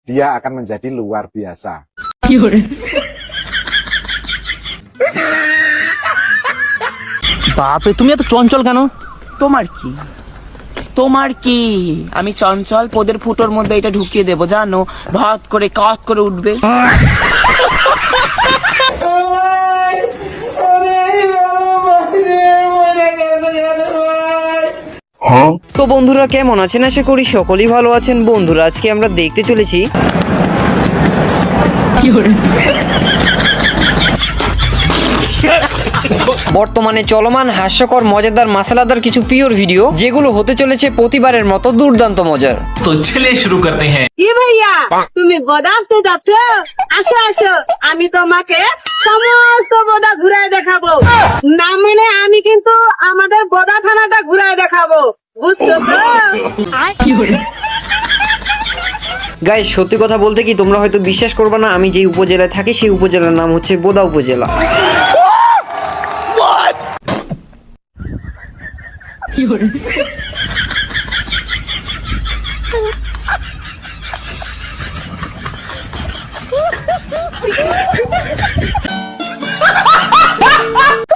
dia akan menjadi luar biasa. বাপরে, তুমি এত চঞ্চল কেন? তোমার কি আমি চঞ্চল পোদের ফুটোর মধ্যে এটা ঢুকিয়ে দেবো জানো, ভাত করে কাত করে উঠবে। তো বন্ধুরা কেমন আছেন? আশা করি সকলেই ভালো আছেন। বন্ধুরা আজকে আমরা দেখতে চলেছি বর্তমানে চলমান হাস্যকর মজাদার মাসালাদার কিছু পিওর ভিডিও, যেগুলো হতে চলেছে প্রতিবারের মতো দুর্দান্ত মজার। তো চলে শুরু করতে হ্যাঁ। কি ভাইয়া তুমি বোদা আসতে যাচ্ছ? আসো আসো, আমি তোমাকে সমস্ত বোদা ঘুরায় দেখাবো। না মানে আমি কিন্তু আমাদের বোদা থানাটা ঘুরায় দেখাবো, বুঝছো তো? গাইস, সত্যি কথা বলতে কি, তোমরা হয়তো বিশ্বাস করবে না, আমি যে উপজেলায় থাকি সেই উপজেলার নাম হচ্ছে বোদা উপজেলা।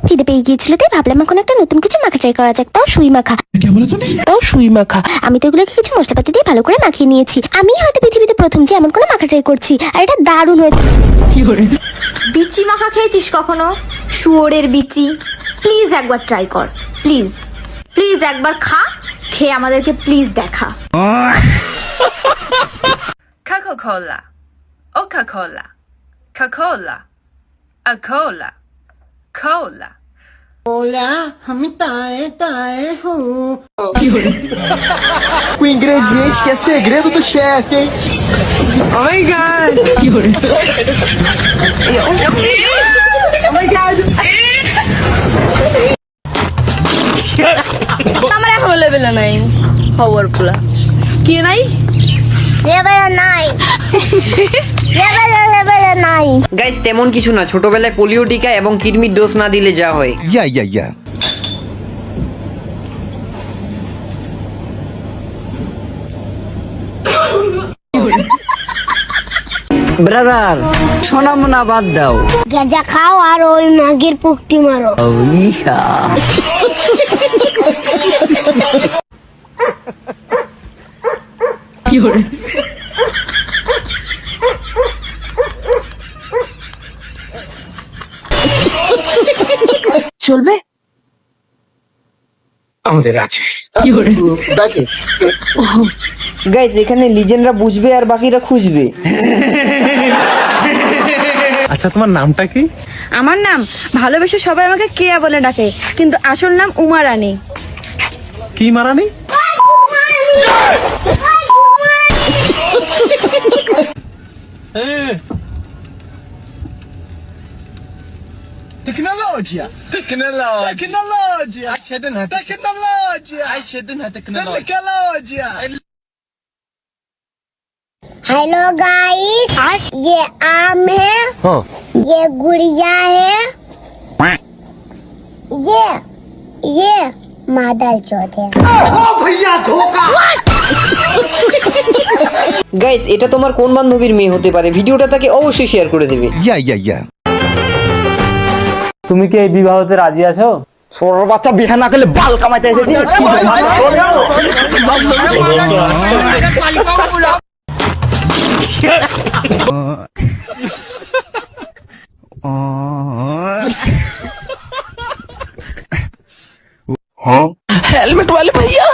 খিদে পেয়ে গিয়েছিল, তাই ভাবলাম এখন একটা নতুন কিছু মাখা ট্রাই করা যাক। তাও সুই মাখা। আমি তো এগুলোকে কিছু মশলাপাতি দিয়ে ভালো করে মাখিয়ে নিয়েছি। আমি হয়তো পৃথিবীতে প্রথম যে এমন কোনো মাখা ট্রাই করছি, আর এটা দারুণ হয়েছে। বিচি মাখা খেয়েছিস কখনো? শুয়োরের বিচি। প্লিজ একবার ট্রাই কর, প্লিজ প্লিজ একবার খা, খেয়ে আমাদেরকে প্লিজ দেখা। Coca-Cola, Coca-Cola, Coca-Cola, a cola, cola. O ingrediente que é segredo do chefe, hein? Oh my god. আমার এখন লেভেলে নাই খবর গুলা কি নাই নাই। গাইস, তেমন কিছু না, ছোটবেলায় পোলিও টিকা এবং কিডনির ডোজ না দিলে যা হয়। Yeah. ব্রাদার, সোনা মোনা বাদ দাও, গাঁজা খাও আর ওই মাগির পুকটি মারো। চলবে? আমাদের আছে। গাইস, এখানে লিজেন্ডরা বুঝবে আর বাকিরা খুঁজবে। আচ্ছা, তোমার নামটা কি? আমার নাম ভালোবেসে সবাই আমাকে কেয়া বলে ডাকে, কিন্তু আসল নাম উমা রানী। কি মারানি? Tecnologia! हेलो गाइस, ये आम है, ये गुड़िया है, ये मादल चौथ है। গাইস, এটা তোমার কোন বান্ধবীর মেয়ে হতে পারে? ভিডিওটা তাকে অবশ্যই শেয়ার করে দেবে। Yeah. তুমি কি এই বিবাহতে রাজি আছো? ছোট বাচ্চা বিয়ে না করলে বাল কামাইতে এসেছি। हेलमेट वाले भैया।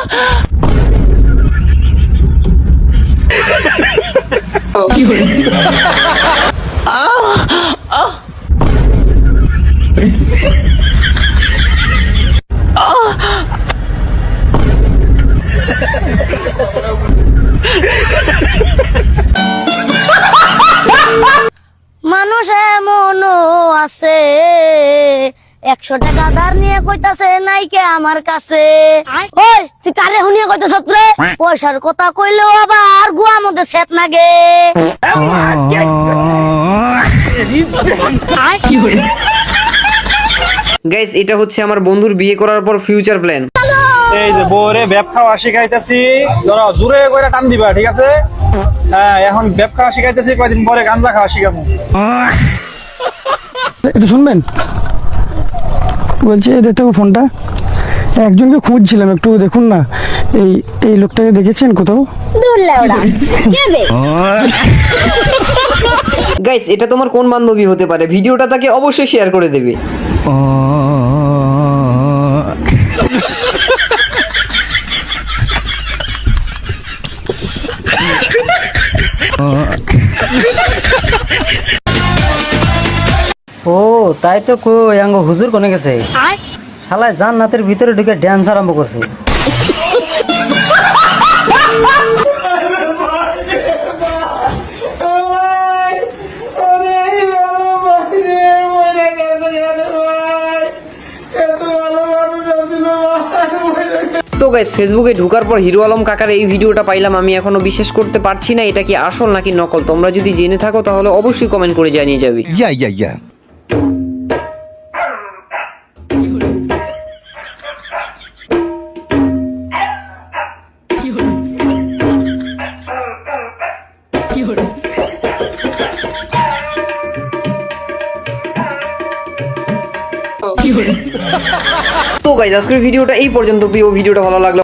মানুষ এমনও আছে 100 টাকা ধার নিয়ে কইতাছে নাইকে আমার কাছে। ওই তুই কারে হুনিয়ে কইতাছ রে? পয়সার কথা কইলেও আবার গুয়া মধ্যে সেট লাগে। গাইস, এটা হচ্ছে আমার বন্ধুর বিয়ে করার পর ফিউচার প্ল্যান। এই যে বউরে ব্যাপ খাওয়া শিখাইতেছি, ধরো জোরে করে টান দিবা, ঠিক আছে? হ্যাঁ, এখন ব্যাপ খাওয়া শিখাইতেছি, কয়দিন পরে গাঞ্জা খাওয়া শিখাবো। একটু শুনবেন, বলছি এই দেখতে ফোনটা, একজনকে খুঁজছিলাম, একটু দেখুন না। এই লোকটাকে দেখেছেন কোথাও? গাইস, এটা তোমার কোন বান্ধবী হতে পারে? ভিডিওটা তাকে অবশ্যই শেয়ার করে দেবে। ও তাই তো, কই আঙ্গ হুজুর কোনে গেছে? শালায় জান্নাতের ভিতরে ঢুকে ড্যান্স আরম্ভ করছে। তো গাইস, ফেসবুকে ঢোকার পর হিরো আলম কাকার এই ভিডিওটা পাইলাম, আমি এখনো বিশ্বাস করতে পারছি না এটা কি আসল নাকি নকল। তোমরা যদি জেনে থাকো তাহলে অবশ্যই কমেন্ট করে জানিয়ে যাবে। তো গাইস, আজকের ভিডিওটা এই পর্যন্ত। ভিডিওটা ভালো লাগলো